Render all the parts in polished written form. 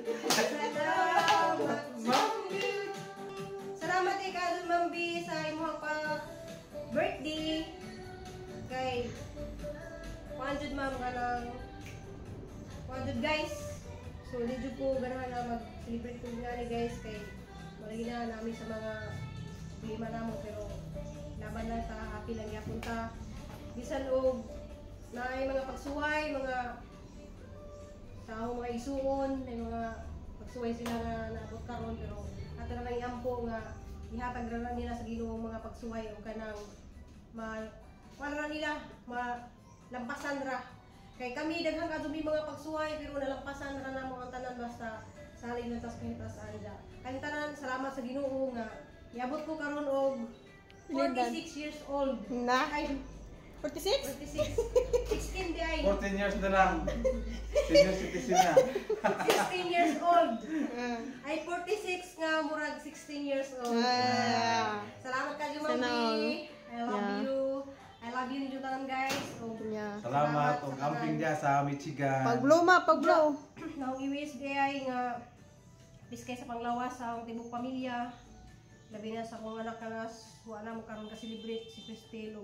Salamat, Mambi. Salamat ikaw, Mambi, sa imong pa birthday. Kay 100 ma'am ka ng 100 guys. So, di ko ganahan na mag-celebrate ko nga ni guys. Kay malagi na namin sa mga problema na mo. Pero laban lang ta, happy lang yapunta. Bisan og na ay mga pagsuway, mga tao, mga isuon, ay mga pagsuway sila na naabot karon, pero ato na lang iampo nga ihatag ra nila sa Ginoo mga pagsuway o kanang nila malampasan ra. Kay kami daghang kadumi mga pagsuway pero nalampasan ra namo ang tanan basta salig na tas pintas anja. Kay tanan salamat sa Ginoo nga iabot ko karon og 46 years old. Na? Ay, 46? 46. 16 di ay. 14 years na lang. Senior citizen na. 16 years old. Ay 46 nga murag 16 years old. Salamat ka Jumami. I love you. I love you ninyo tanan guys. Salamat og amping dia sa Michigan. Pag-blow. Nang iwis di ay nga biskay sa panglawas sa akong tibok pamilya. Labi na sa akong anak kanas, wala mo karon ka celebrate si Cristel.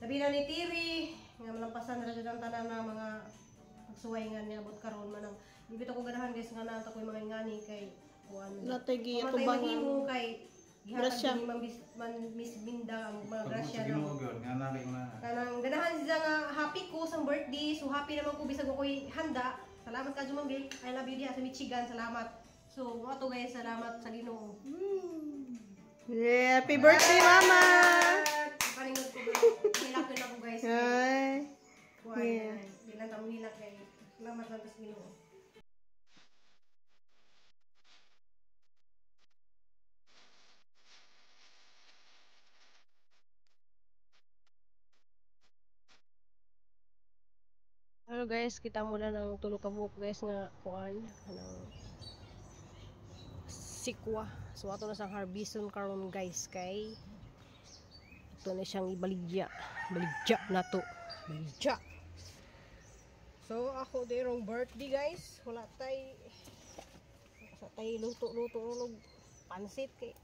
Labi na ni Tiri, nga malampasan na dyan ang tanan na mga pagsuway nga niya, abot karon manang. Di bito ko ganahan guys nga na ako yung mga ingani kay kuan. Natagi ito ba nga? Kay grasya. Gihatag ni Miss Binda ang mga grasya na. Kanang ganahan siya nga happy ko sa birthday, so happy naman ko bisag ako'y handa. Salamat ka Jumambi. I love you diha sa Michigan. Salamat. So, mga to guys, salamat sa Ginoo. Happy birthday, Mama! Paningod ko ba? Hilak na ako guys. Ay. Kuhay. Bilang tamo hilak kayo. Salamat lang sa Ginoo. Hello guys, kita mo na ng tulog ka buhok guys nga kuan. Sikwa. So ato na sang harbison karon guys kay ito na siyang ibaligya. Baligya na to. Baligya. So ako derong birthday guys. Wala tay sa tay luto-luto og pansit kay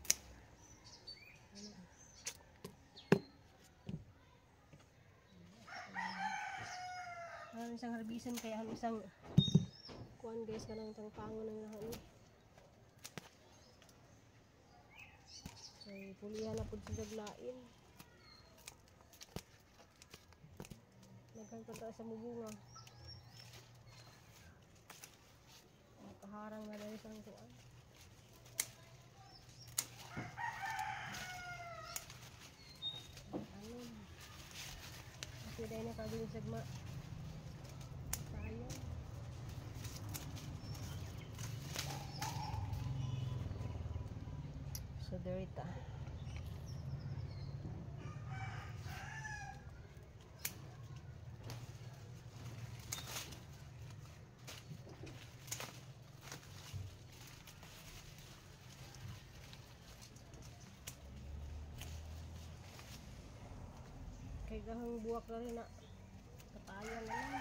ano isang harbison kay ano isang kuan guys kanang tangtangon ng nahan. Ay, pulihan na po sa daglain. Nagkanta sa mubunga. Nakaharang na dahil sa tuan. Anon. Kasi dahil na kagawin sagma. Sayang. So there it is. Kay gahang buwak na rin na katayan na lang.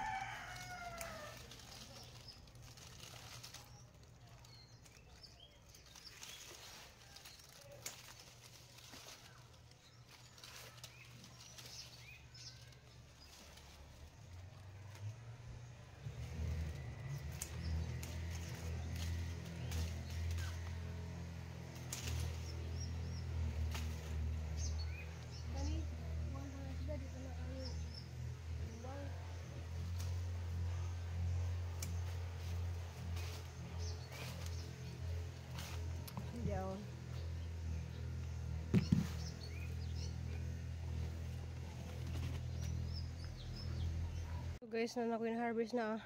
So guys, na nakuha harvest na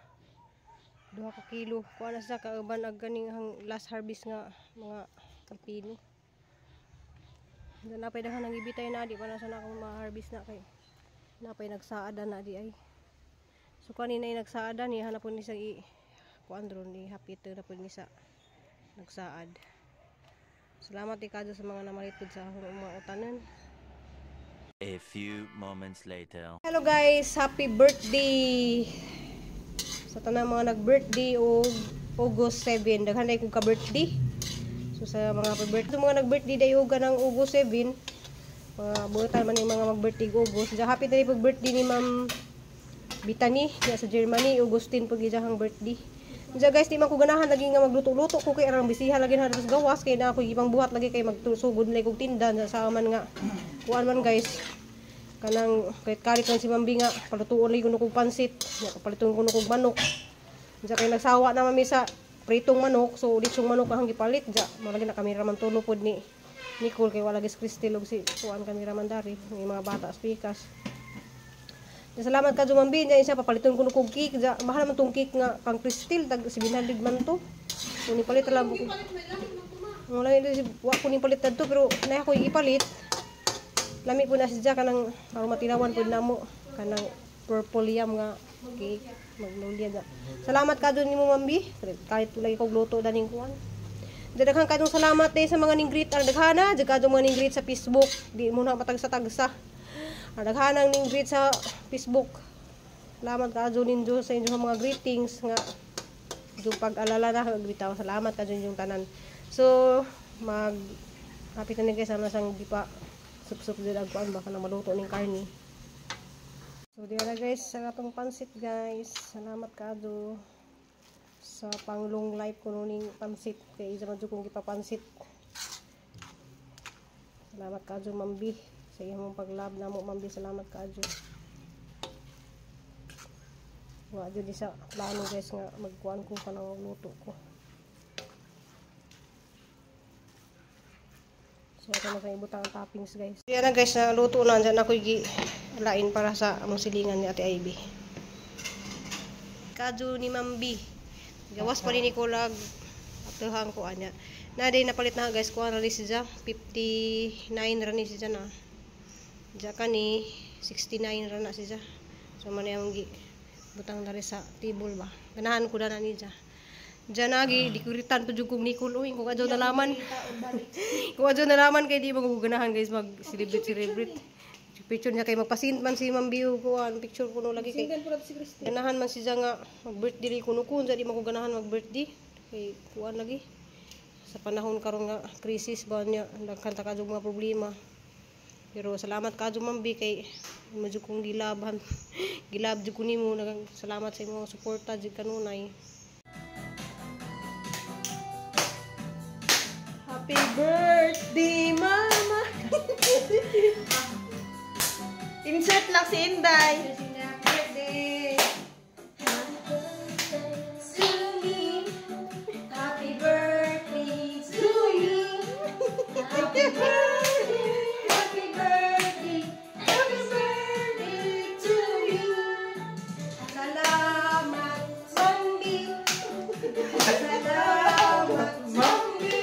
2 ka kilo. Kuha na sa kauban ag ganing last harvest nga mga kapino. Napay dahan nang ibitay na di pa na sana akong ma-harvest na kay napay nagsaada na di ay. So kanina ay nagsaada ni hanapon ni sa kuandron ni hapit na pud ni sa nagsaad. Salamat ikado sa mga namalitod sa akong mga utanan. A few moments later. Hello guys, happy birthday sa tanang mga nag-birthday o August 7. Daghan day ko ka birthday. So sa mga birthday, so, mga nag-birthday day uga ng August 7. Mga buta man yung mga mag-birthday August. Ja happy day pag birthday ni Ma'am Bitani niya sa Germany, Augustine pag ijahang birthday. Diya guys, di man ko ganahan lagi nga magluto-luto ko kay arang bisihan lagi na sa gawas kay na ako ipang buhat lagi kay magtusugod lay kog tinda sa man nga. Kuan man guys. Kanang kahit karit man si Mambi nga palutuon lagi kuno kog pansit, nya paliton kuno kog manok. Diya kay nagsawa na mami sa pritong manok, so litsong manok ang gipalit. Diya malagi na kameraman tulo pod ni Nicole kay wala gis Cristel og si kuan kameraman dari, may mga bata spikas. Salamat ka Mambi, diyan siya papaliton kuno kog cake. Diya mahal man tong cake nga kang Cristel tag 700 man to. Kung ipalit lang ko. Wala ni wa ko ni palit to pero nay ako ipalit. Lami po na siya kanang aromatinawan po namo kanang purple yam nga cake magnolia da. Salamat ka ni mo Mambi. Kahit lagi kog luto daning kuan. Daghan kadtong salamat sa mga ninggrit ang daghana, kadtong mga ninggrit sa Facebook. Di mo na matagsa-tagsa. Daghanang ninggrit sa Facebook. Salamat ka ninyo sa inyong mga greetings nga yung pag-alala na bitaw. Salamat ka yung tanan. So hapit na ni guys ano sang di pa sup-sup din ang kuan baka na maluto ning karni. So di na guys sa atong pansit guys. Salamat ka sa panglong life ko ning pansit kay isa man jud kong gipapansit. Salamat ka Mambi sa imong paglab namo Mambi. Salamat ka wa jud sa plano guys nga magkuan ko kanang luto ko. So ito na sa ibutang toppings guys. Yan na guys na luto na dyan ako lain para sa among silingan ni Ate Ivy. Kaju ni Mambi. Gawas pa ni Nicolag atuhang ko anya. Na day napalit na guys kuan ra siya 59 ra ni siya na. Diya kani 69 ra na siya. So man yung butang dari sa table ba. Ganahan ko na ni diya. Diyan lagi dikuritan to jud kong Nicole oy kung adyo nalaman. Kung adyo nalaman kay di mo ganahan guys mag celebrate. Picture niya kay magpasint man si Mambi ko an picture kuno lagi kay. Ganahan man siya nga mag-birthday kuno kun di mo ganahan mag-birthday kay kuan lagi. Sa panahon karon nga krisis ba niya nagkanta ka mga problema. Pero salamat ka Mambi kay medyo kong gilaban. Gilab jud ko nimo salamat sa imong suporta jud kanunay. Happy birthday mama. Insert lang si Inday. Happy birthday. Happy birthday to you. Happy birthday. Happy birthday. Happy birthday to you. Salamat Mambi. Salamat Mambi.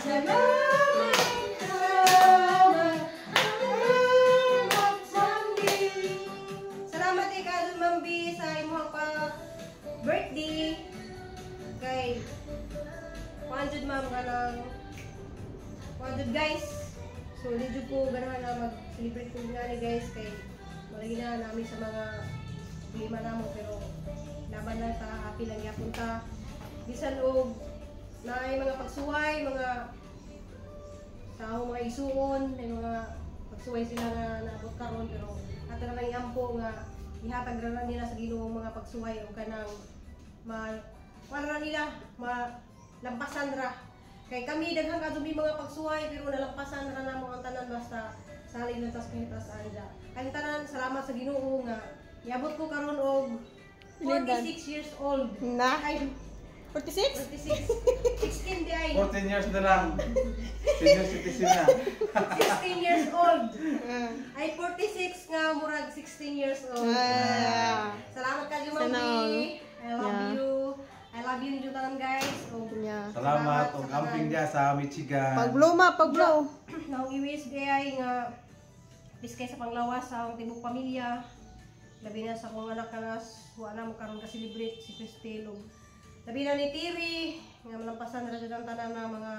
Salamat. Salamat ka Mambi sa imong birthday kay 100 ma'am kanang 100 guys. So dito ko ganahan na mag-celebrate ko nga ni guys kay malagi na namin sa mga problema namo pero laban lang ta happy lang yapon ta. Bisan og naay mga pagsuway, mga tao mga isuon, may mga pagsuway sila nga naabot karon pero ato na lang iampo nga ihatag ra nila sa Ginoo mga pagsuway o kanang wala nila malampasan ra kay kami daghang kadumi mga pagsuway pero nalampasan ra namo ang tanan basta salig lang tas kitas anja kay tanan salamat sa Ginoo nga iabot ko karon og 46 years old Na. ay 46? 16 di ay 14 years na lang. Senior citizen na. 16 years old. Ay 46 nga murag 16 years old. Salamat ka Mambi. I love you. I love you ninyo tanan guys. Salamat og camping dia sa Michigan. Pag-blow. Nang i-wish day nga biskay sa panglawas sa akong tibok pamilya. Labi na sa akong anak nga wala mo karon ka celebrate si Cristel. Labi na ni Tiri nga malampasan ra jud ang tanan ng mga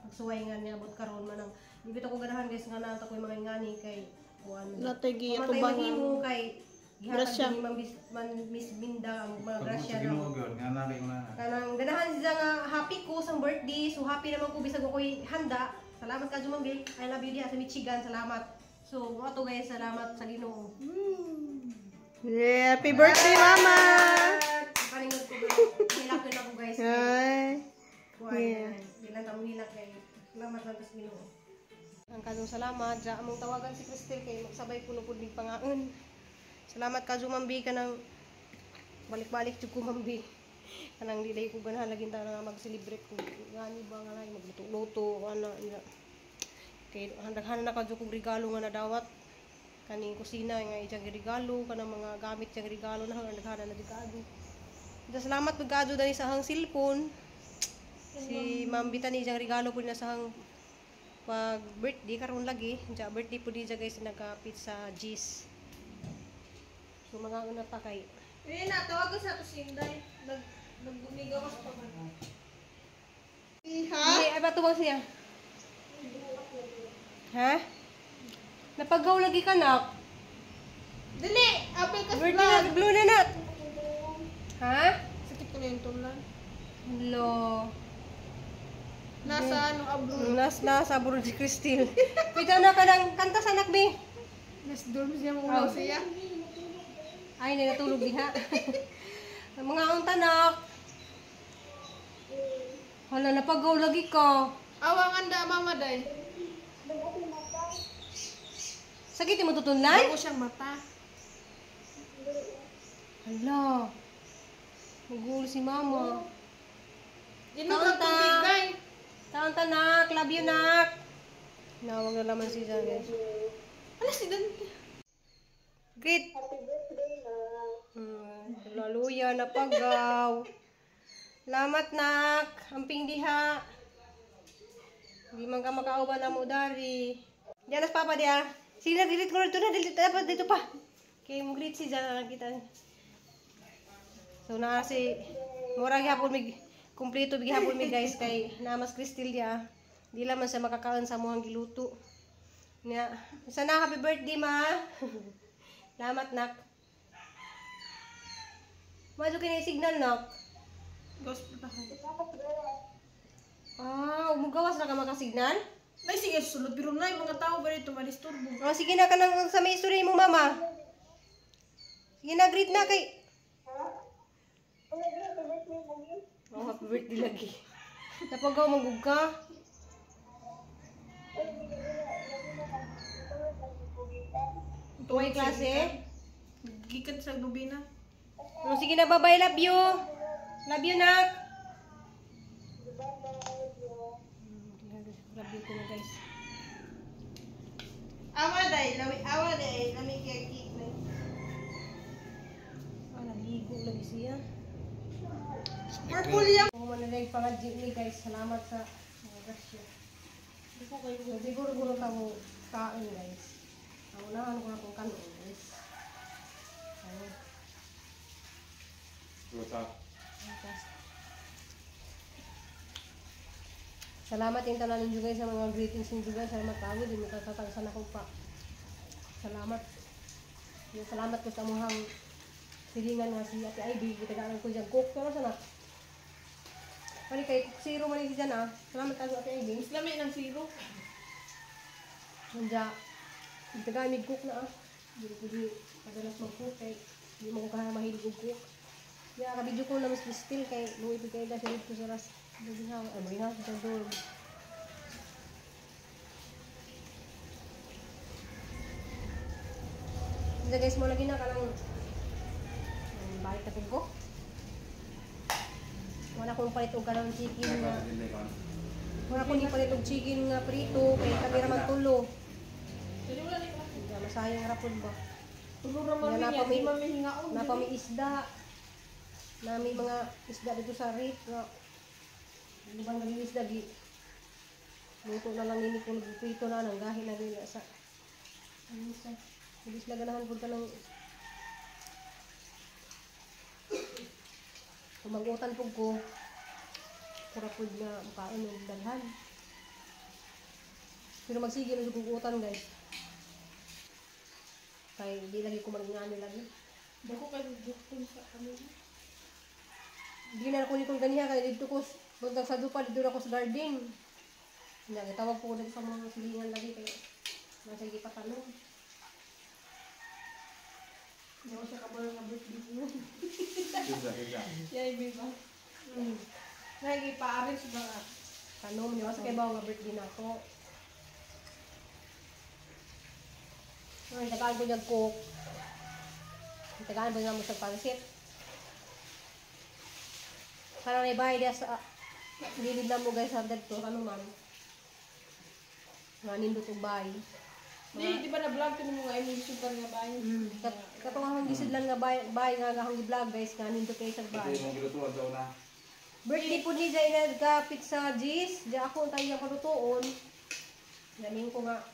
pagsuway nga niabot karon manang dibito ko ganahan guys nga nanta ko mga ngani kay kuan Natay gi atubang mo kay Grasya. gihatag ni Miss Binda ang mga grasya Sa na Ginoo gyud, nga nari ko na. kanang ganahan siya nga happy ko sa birthday. So happy naman ko bisag ako'y handa. Salamat ka Ma'am Bill. I love you diha sa Michigan. Salamat. So mo to guys, salamat sa Ginoo. Yeah, happy birthday, Mama! Kaningod ko hilak na ako guys. Ay. Yeah. Ilan tamo hilak kay. Salamat lang sa Ginoo. Ang kadong salamat sa among tawagan si Cristel kay magsabay puno pud ning pangaon. Salamat ka Ma'am Bi kanang balik-balik jud ko Ma'am Bi. Kanang dili ko ganahan lagi ta nga mag-celebrate ko. Ngani ba nga lay magluto-luto ana ina. Kay handaghan na ka jud kog regalo nga nadawat. Kaning kusina nga ijang regalo kanang mga gamit yang regalo na handaghan na regalo. Salamat pud kadto dani sa hang cellphone. Si Ma'am Bitani ijang regalo pud na sa hang pag birthday karon lagi. Ja birthday pud di guys nagka-pit sa G's. So mga una pa kay. Eh, natawag ko sa to si Inday. Nagbumigawas pa ba? Ha? Ay ba tuwang siya? Ha? Napagaw lagi ka nak. Dali! Apel ka Birthday na blue na nat. Ha? Sakit ko na yung tulan. Hello. Nasa ano, abroad. Nasa buro si Cristel. Pita na ka ng kanta sa anak bi. Nas dorm siya mong siya. Ay, natulog diha. Ang mga ang tanak. Hala, napagaw lagi ka. Awang anda, Mama Day. Sakit mo tutunlan? Ako siyang mata. Hala. Magulo si mama. Inugang tubig, Day. Taon tanak, love you nak. Nawag na naman si Jan guys. Ano si Dante? Great. Laluya na pagaw. Lamat nak. Amping diha. Hindi man ka makauban na mo dari. Diyan nas papa dia. Sige na, delete ko na ito na. Delete dapat dito pa. Okay, mo greet si Jan na kita. So na si murag hapon mig kumpleto bigi hapon mi guys kay namas Cristel dia. Di lang man siya makakaon sa muhang giluto. Nya, sana happy birthday ma. Salamat nak. Mado kini signal nak. Gospel pa kayo. Umugawas na ka makasignal? Nay, sige, sulod. Pero na, mga tao ba dito madisturbo? Sige na ka nang sa may story mo mama. Sige na, greet na kay. Happy birthday lagi. Napagaw magug ka. Tuway klase. Gikan sa lubina. Sige na, bye-bye. Love you. Love you, nak. Love you ko na, guys. Awa day, lami kaya cake na. Naligo lagi siya. Purple yan. Kung manalay pangadji ni guys, salamat sa mga grasya. Siguro ka mo kain guys. Unahan ko na kung kanon guys. Ayun. Salamat yung tanan ninyo guys sa mga greetings ninyo guys. Salamat kami. Di mo tatatagsan ako pa. Salamat. Yung salamat ko sa muhang silingan nga si Ate Ivy. Kitagalan ko dyan. Cook. Pero sana? Pali kay zero man si dyan ah. Salamat ka sa Ate Ivy. Mas lami ng zero. Nandiya. Itagamig cook na ah. Hindi ko di padalas mag-cook kay hindi mo ko kaya mahilig cook. Kaya kabidyo ko na mas Cristel kay nung ibigay na siya dito sa ras. Ay, may house sa dorm. Hindi guys mo lagi na ka ng bakit na ko. Wala kong palit og kanang chicken nga. Wala kong di palit og chicken nga prito kay kamera man tulo. Masayang rapod ba? Tulog naman niya, di man may hingaon. Napami isda. Nami mga isda dito sa rate nga. Ano bang naging isda gi? Luto na lang ini kung prito na nang gahi na nila sa ano sa bilis na ganahan pud ka ng kumagutan pud ko pura pud nga makaon ng dalhan. Pero magsige na gugutan guys. Kay di lagi ko maningani lagi. Dako kayo bukton sa kami. Hindi na ako nikong ganiha kaya dito ko buntag sa dupa dito ako sa garden. Nagtawag po ko sa mga silingan lagi kaya nasa gipatanong. Hindi ko siya kabalo nga birthday mo. Kisa. Yay, biba. Nagipaaris ba nga? Tanong niyo sa kay bawo nga birthday na ako. Ay, tagaan ko yung cook. Tagaan ba nga mo sa pansit? Para may bahay dia sa lilid na mo guys sa dito. Ano man? Nga nindot yung bahay. Di ba na-vlog ko ng mga super nga bahay? Katong ang gisid lang nga bahay nga akong i-vlog guys. Nga nindot kayo sa bahay. Ito yung gilutuan sa una. Birthday po ni Jay nagkapit sa G's. Diyan ako tayo yung palutuon. Galing ko nga.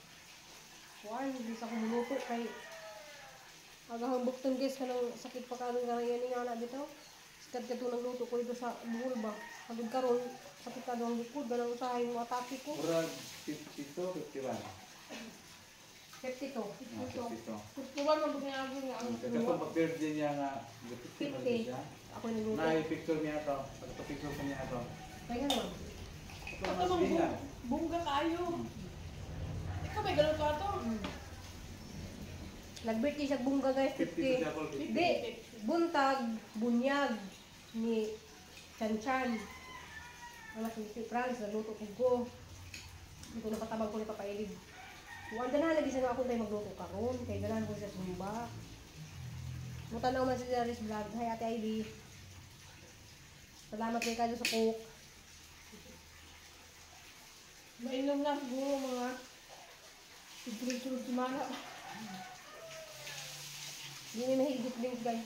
Juan, hindi sa kumuluto kay agahang bukton guys kanang sakit pa kanong garanyan nga na dito. Sikat ka ito nagluto ko dito sa buhol ba. Hagod karon sakit ka doang likod. Ganang usahay mo atake ko. Murag 52, 51. 52. 52. Kutuwan mo ba nga ako nga ang Katong pag-birthday niya nga, 50 man siya. Ako nagluto. Na-picture niya ito. Pagka-picture ko niya ito. Kaya naman. Ito ang masbihan. bungga kayo. Ikaw may galon ka ito. Nag-birthday siya bungga guys. 50 siya 50. po. Hindi. Buntag, bunyag ni Chan-Chan. Anak ni si Franz, nagluto ko. Hindi ko napatabang ko ni Papailid. Huwag na lagi sa ako tayo magluto karon kay ganahan ko siya sumba. Mutanaw man si Darius Vlog. Hi Ate Ivy. Salamat kay kayo sa cook. Mainom na siguro mga siguro sumana. Hindi may mahilig drinks guys.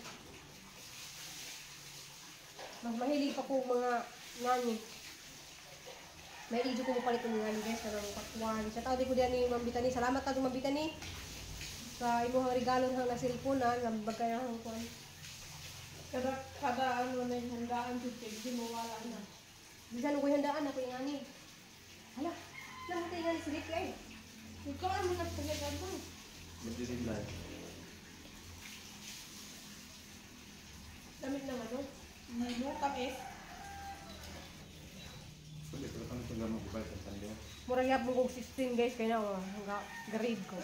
Mas mahilig pa ko mga nani. May idyo ko palit ng nani guys. Karang pakwan. Sa tao di ko diyan ni Ma'am Bitani. Salamat ka Ma'am Bitani. Sa imuhang regalo ng nasilpunan. Nabagkaya ng kuwan. Kada ano na yung handaan dito, hindi mo wala na. Bisan ko handaan ako yung ani. Hala, lang mo tayo nga si Ricky ay. Ikaw ang mga tagagan mo. Magdidig lang. Damit naman no? Nilo, kamis. Pwede ko lang itong gamang kubay sa sandyo. Murang yap mong 16 guys kaya na hanggang grade ko.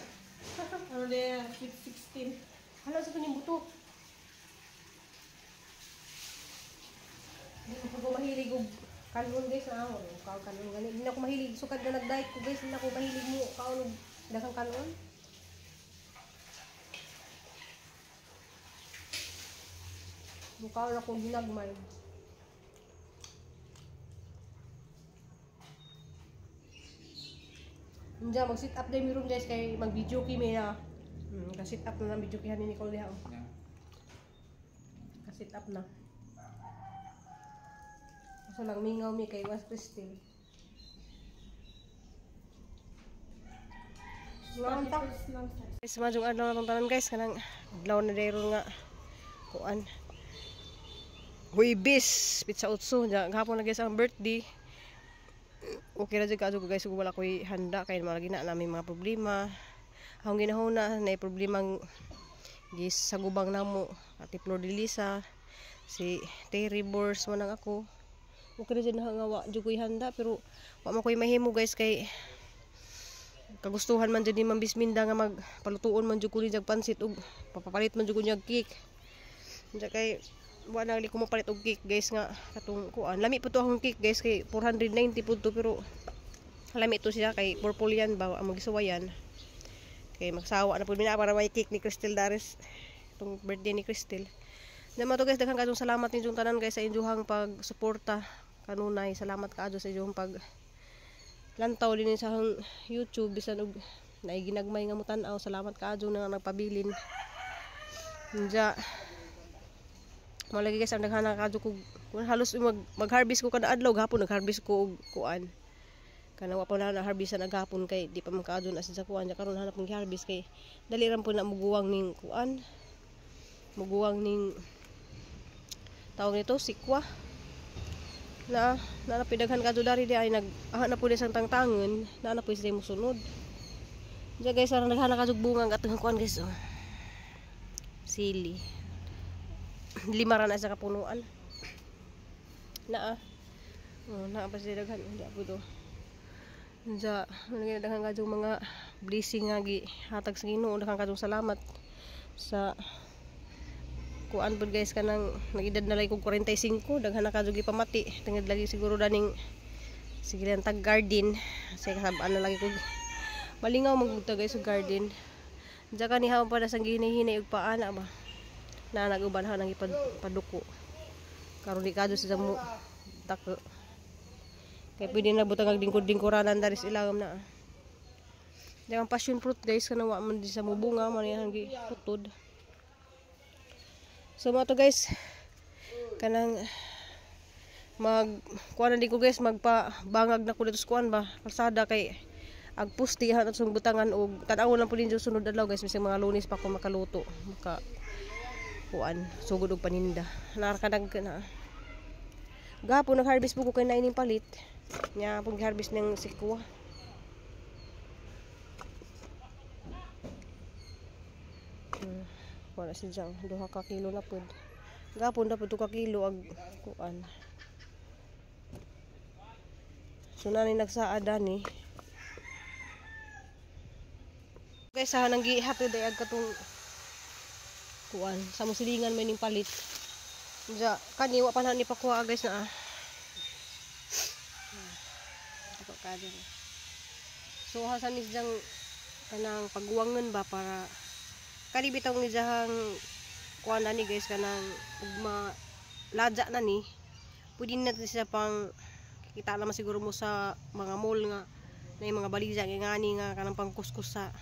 Ano na 16. Hala sa tuning buto. Hindi ko mahilig og kanon guys na ako. Kanon gani. Hindi na ako mahilig sukad na nag-diet ko guys. Hindi na ako mahilig mo kaon og daghang kanon. Mukha na akong ginagmay. Diyan, mag-sit up din yung room guys kay mag-video kami na. Ka-sit up na lang video kihan ni Nicole diha. Ka-sit up na. Kaso lang mingaw mi kay Was Crystal. Ngayon ta. Guys, majong adlaw na tanan guys kanang adlaw na dayron nga kuan. Huibis, pizza utso. Gahapon na guys ang birthday. Okay ra jud kaadto guys ug wala koy handa kay malagi na namin mga problema. Ang ginahuna na problemang gis sa gubang namo Ate Flor de Lisa, si Terry Bors man ang ako. Okay ra jud na nga wa jud koy handa pero wa man koy mahimo guys kay kagustuhan man jud ni Ma'am Bisminda nga magpalutuon man jud ko ni jag pansit ug papapalit man jud ko jag cake. Unya kay wala na ko mapalit og cake guys nga katong kuan. Lami po to akong cake guys kay 490 po to pero lami to siya kay purple yan ba amo gisuwayan. Kay magsawa na pud mina para may cake ni Crystal Dares. Itong birthday ni Crystal. Naman to guys daghang kadtong salamat ninyong tanan guys sa inyong pagsuporta kanunay. Salamat kaadto sa inyong pag lantaw din sa YouTube bisan og naay ginagmay nga mo tan-aw. Salamat kaadto na nagpabilin. Unya malagi guys ang daghana kadto ko halos mag-harvest ko kada adlaw gahapon nag-harvest ko og kuan kana wa pa na harvest na gahapon kay di pa man kaadto na sa kuan karon hanap ng harvest kay dali ra po na muguwang ning kuan muguwang ning tawag nito sikwa na napidaghan kadto dari di ay nag-aha na po sang tangtangon na po sila mosunod diya guys ang daghana kadto bunga ang atong kuan guys oh. Sili lima ra na sa kapunuan. Naa. Oh, naa pa sila daghan hindi apo to. Unsa daghan kadtong mga blessing nga gi hatag sa Ginoo, daghan kadtong salamat sa kuan pud guys kanang nagedad na lay kog 45, daghan na kadto gipamati tungod lagi siguro daning sige lang tag garden say kasab-an na lagi kog malingaw magbuta guys og garden. Diya kanihaw pa na sang ginahinay og paana ba na naguban ha nang ipaduko karon di kadto sa mo dako kay pwede na butang ag dingkod-dingkoranan dari sa ilawom na. Diyan passion fruit guys kanang wa man di sa mubunga man yang gi putod. So mo to guys kanang kuan na di ko guys magpabangag na ko dito sa kuan ba kalsada kay agpusti ha at sung butangan og tan-awon lang pud ninyo sunod adlaw guys bisag mga Lunes pa ko makaluto maka kuan sugod og paninda narakanag na gapon nag-harvest po ko kay naining palit nya pag harvest ng sikwa. Wala si Jang 2 ka kilo na pud gapon dapat 2 ka kilo ag kuan. So nani nagsaada ni guys ha nang gihatod ay ag katong kuan sa musilingan may ning palit. Ja kani wa pa na ni pakuha guys na ako kadto. So hasan ni Jang kanang pagwangon ba para kani bitaw ni Jang kuan na ni guys kanang ugma ladya na ni pwede na siya pang kita naman siguro mo sa mga mall nga na yung mga baliza nga ngani nga kanang pangkuskus sa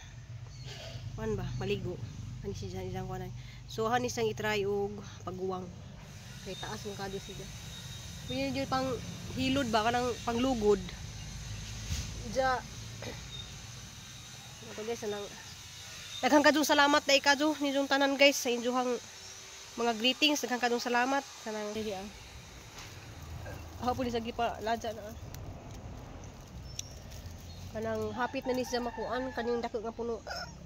kuan ba maligo ani siya isang kuan. So hanis sang i-try og pagguwang kay taas mo kadto siya pwede jud pang hilod ba kanang panglugod ja ato guys nang daghang kadtong salamat dai kadto ninyong tanan guys sa inyohang mga greetings. Daghang kadtong salamat kanang dili hapon sa gipa ladya na kanang hapit na ni sa makuan kaning dako nga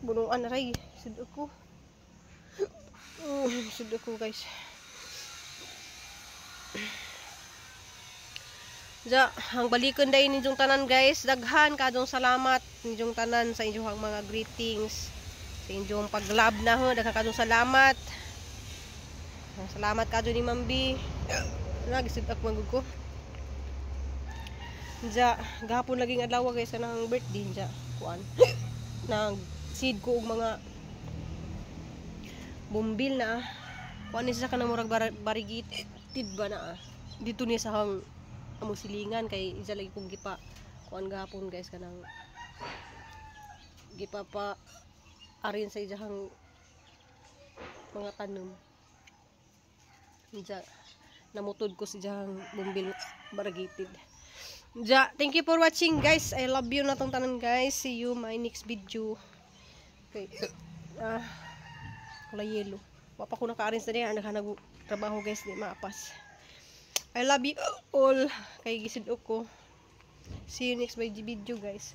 bunuan ray sud ko guys. Ja ang balikon day ninyong tanan guys daghan kadtong salamat ninyong tanan sa inyong mga greetings sa inyong paglab na ho daghan kadtong salamat kadto ni Mambi nagisud ak magud ko. Ja gahapon laging adlaw guys kanang birthday ja kuan nang seed ko og mga bumbil na kuan ni sa kanang murag barigitid ba na dito ni sa hang amo silingan kay isa lagi kong gipa kuan gahapon guys kanang gipa pa arin sa ijahang mga tanom. Ja namutod ko sa ijahang bumbil barigitid. Ja, thank you for watching guys. I love you na tong tanan guys. See you my next video. Okay. Kulay yellow. Wapa ko naka-arrange na diyan naghanag trabaho guys di maapas. I love you all. Kay gisid ko. See you next video guys.